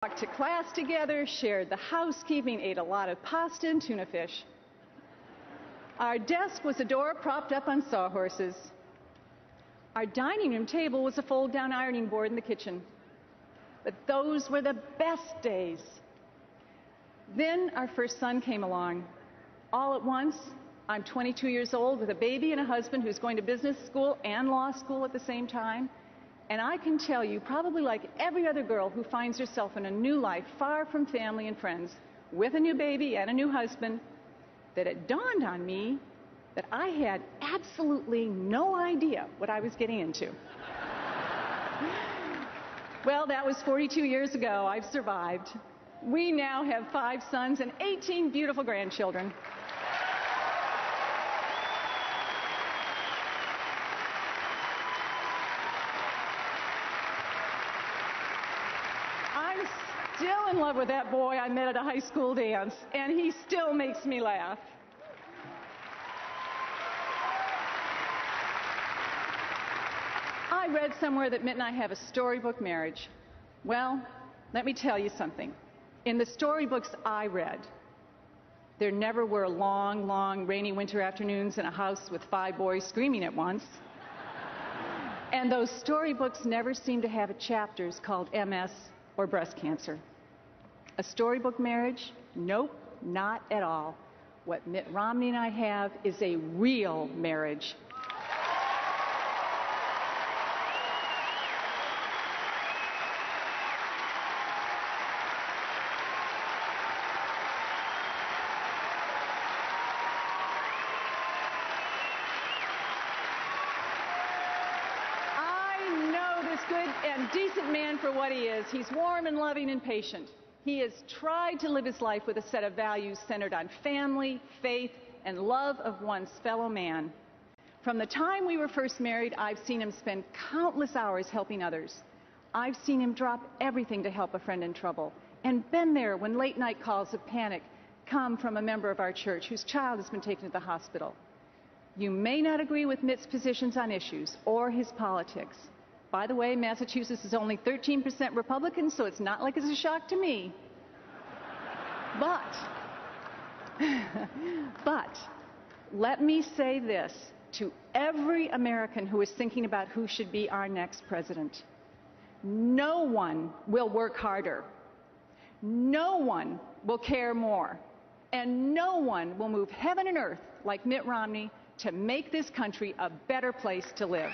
Walked to class together, shared the housekeeping, ate a lot of pasta and tuna fish. Our desk was a door propped up on sawhorses. Our dining room table was a fold-down ironing board in the kitchen. But those were the best days. Then our first son came along. All at once, I'm 22 years old with a baby and a husband who's going to business school and law school at the same time. And I can tell you, probably like every other girl who finds herself in a new life, far from family and friends, with a new baby and a new husband, that it dawned on me that I had absolutely no idea what I was getting into. Well, that was 42 years ago. I've survived. We now have 5 sons and 18 beautiful grandchildren. I'm still in love with that boy I met at a high school dance, and he still makes me laugh. I read somewhere that Mitt and I have a storybook marriage. Well, let me tell you something. In the storybooks I read, there never were long, long rainy winter afternoons in a house with 5 boys screaming at once. And those storybooks never seem to have chapters called MS or breast cancer. A storybook marriage? Nope, not at all. What Mitt Romney and I have is a real marriage. Good and decent man for what he is. He's warm and loving and patient. He has tried to live his life with a set of values centered on family, faith, and love of one's fellow man. From the time we were first married, I've seen him spend countless hours helping others. I've seen him drop everything to help a friend in trouble, and been there when late-night calls of panic come from a member of our church whose child has been taken to the hospital. You may not agree with Mitt's positions on issues or his politics. By the way, Massachusetts is only 13% Republican, so it's not like it's a shock to me. But let me say this to every American who is thinking about who should be our next president. No one will work harder. No one will care more. And no one will move heaven and earth like Mitt Romney to make this country a better place to live.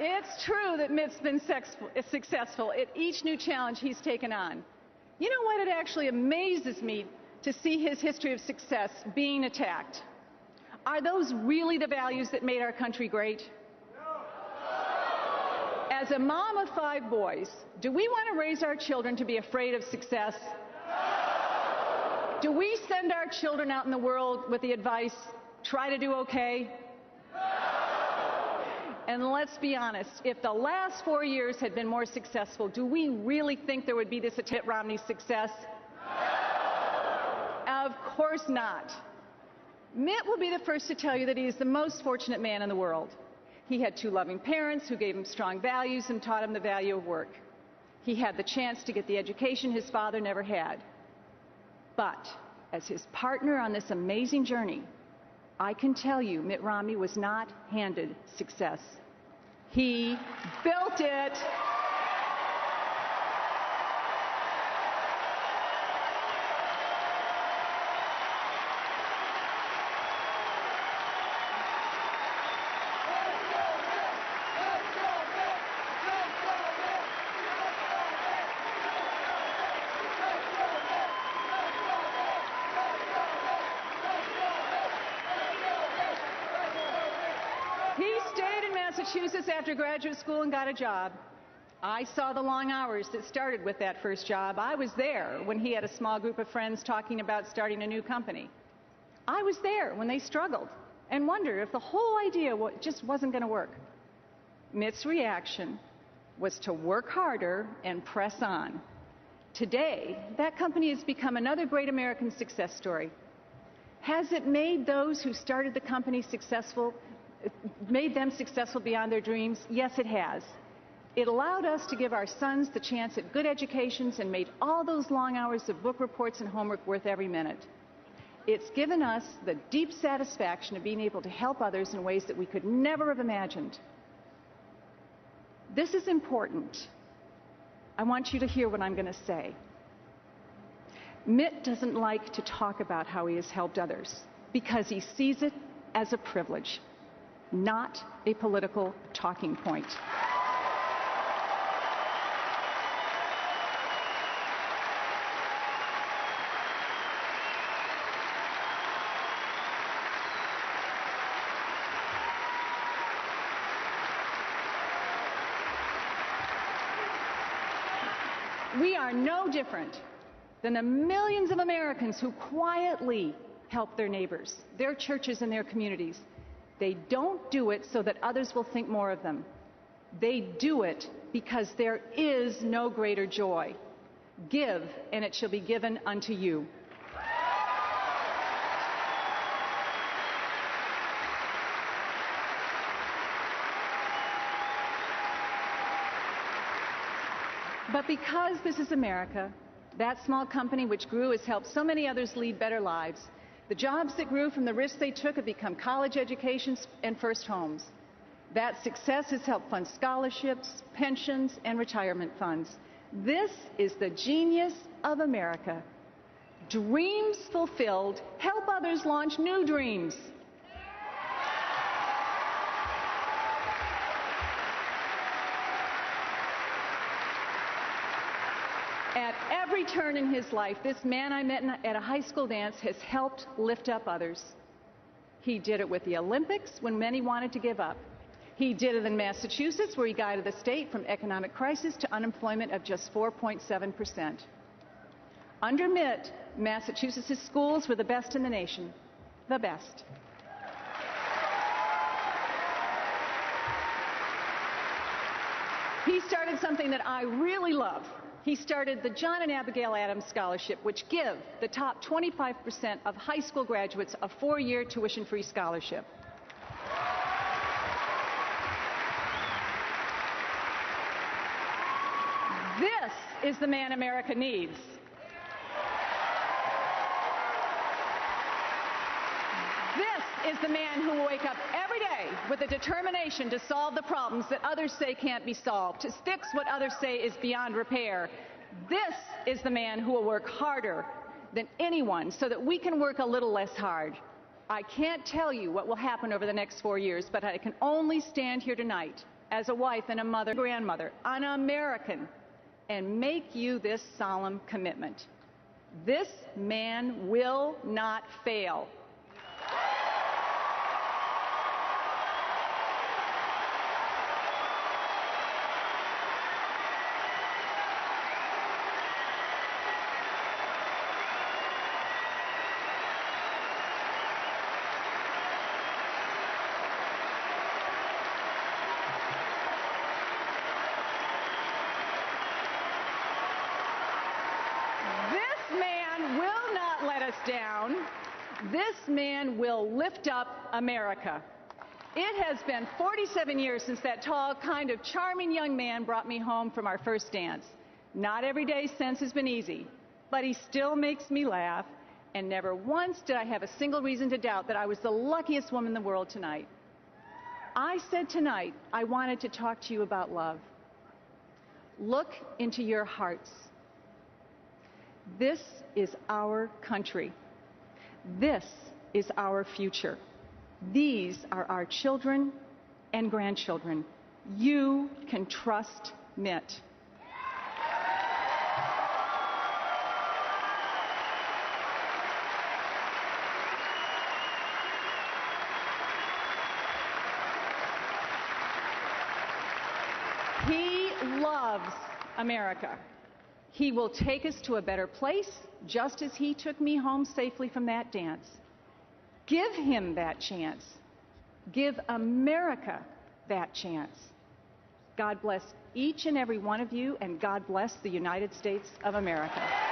It's true that Mitt's been successful at each new challenge he's taken on. You know what? It actually amazes me to see his history of success being attacked. Are those really the values that made our country great? No. As a mom of 5 boys, do we want to raise our children to be afraid of success? No. Do we send our children out in the world with the advice, try to do okay? And let's be honest, if the last 4 years had been more successful, do we really think there would be this attempt at Romney's success? No. Of course not. Mitt will be the first to tell you that he is the most fortunate man in the world. He had 2 loving parents who gave him strong values and taught him the value of work. He had the chance to get the education his father never had. But as his partner on this amazing journey, I can tell you Mitt Romney was not handed success. He built it. Massachusetts after graduate school and got a job. I saw the long hours that started with that first job. I was there when he had a small group of friends talking about starting a new company. I was there when they struggled and wondered if the whole idea just wasn't going to work. Mitt's reaction was to work harder and press on. Today, that company has become another great American success story. Has it made those who started the company successful, made them successful beyond their dreams? Yes, it has. It allowed us to give our sons the chance at good educations and made all those long hours of book reports and homework worth every minute. It's given us the deep satisfaction of being able to help others in ways that we could never have imagined. This is important. I want you to hear what I'm going to say. Mitt doesn't like to talk about how he has helped others because he sees it as a privilege, not a political talking point. We are no different than the millions of Americans who quietly help their neighbors, their churches, and their communities. They don't do it so that others will think more of them. They do it because there is no greater joy. Give, and it shall be given unto you. But because this is America, that small company which grew has helped so many others lead better lives. The jobs that grew from the risks they took have become college educations and first homes. That success has helped fund scholarships, pensions, and retirement funds. This is the genius of America. Dreams fulfilled help others launch new dreams. At every turn in his life, this man I met at a high school dance has helped lift up others. He did it with the Olympics when many wanted to give up. He did it in Massachusetts, where he guided the state from economic crisis to unemployment of just 4.7%. Under Mitt, Massachusetts' schools were the best in the nation. The best. He started something that I really love. He started the John and Abigail Adams Scholarship, which give the top 25% of high school graduates a 4-year tuition-free scholarship. This is the man America needs. This is the man who will wake up every day with a determination to solve the problems that others say can't be solved, to fix what others say is beyond repair. This is the man who will work harder than anyone so that we can work a little less hard. I can't tell you what will happen over the next 4 years, but I can only stand here tonight as a wife and a mother, grandmother, an American, and make you this solemn commitment. This man will not fail. Down. This man will lift up America. It has been 47 years since that tall, kind of charming young man brought me home from our first dance. Not every day since has been easy, but he still makes me laugh, and never once did I have a single reason to doubt that I was the luckiest woman in the world tonight. I said tonight I wanted to talk to you about love. Look into your hearts. This is our country. This is our future. These are our children and grandchildren. You can trust Mitt. He loves America. He will take us to a better place, just as he took me home safely from that dance. Give him that chance. Give America that chance. God bless each and every one of you, and God bless the United States of America.